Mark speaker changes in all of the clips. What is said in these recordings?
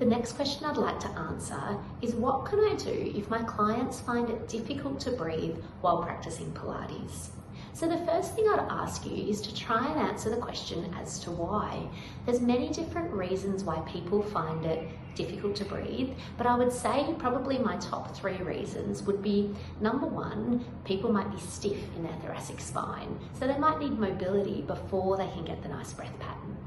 Speaker 1: The next question I'd like to answer is, what can I do if my clients find it difficult to breathe while practicing Pilates? So the first thing I'd ask you is to try and answer the question as to why. There's many different reasons why people find it difficult to breathe, but I would say probably my top 3 reasons would be, number 1, people might be stiff in their thoracic spine, so they might need mobility before they can get the nice breath pattern.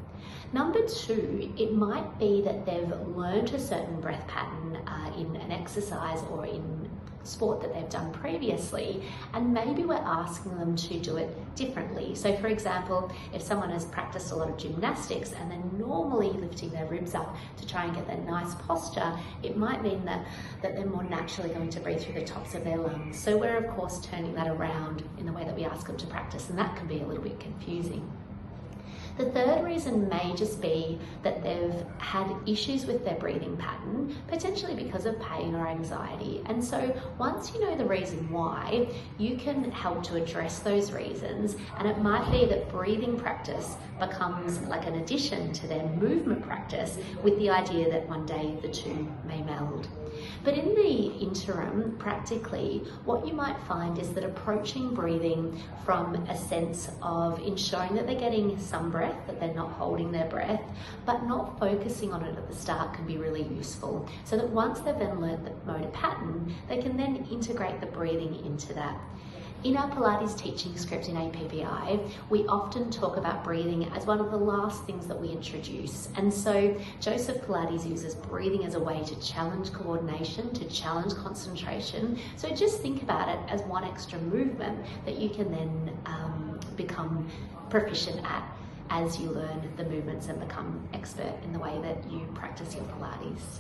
Speaker 1: Number 2, it might be that they've learned a certain breath pattern in an exercise or in sport that they've done previously, and maybe we're asking them to do it differently. So for example, if someone has practiced a lot of gymnastics and they're normally lifting their ribs up to try and get that nice posture, it might mean that they're more naturally going to breathe through the tops of their lungs. So we're of course turning that around in the way that we ask them to practice, and that can be a little bit confusing. The third reason may just be that they've had issues with their breathing pattern, potentially because of pain or anxiety. And so once you know the reason why, you can help to address those reasons. And it might be that breathing practice becomes like an addition to their movement practice, with the idea that one day the two may meld. But in the interim, practically, what you might find is that approaching breathing from a sense of ensuring that they're getting some breath, that they're not holding their breath, but not focusing on it at the start, can be really useful. So that once they've then learned the motor pattern, they can then integrate the breathing into that. In our Pilates teaching script in APPI, we often talk about breathing as one of the last things that we introduce. And so Joseph Pilates uses breathing as a way to challenge coordination, to challenge concentration. So just think about it as one extra movement that you can then become proficient at as you learn the movements and become expert in the way that you practice your Pilates.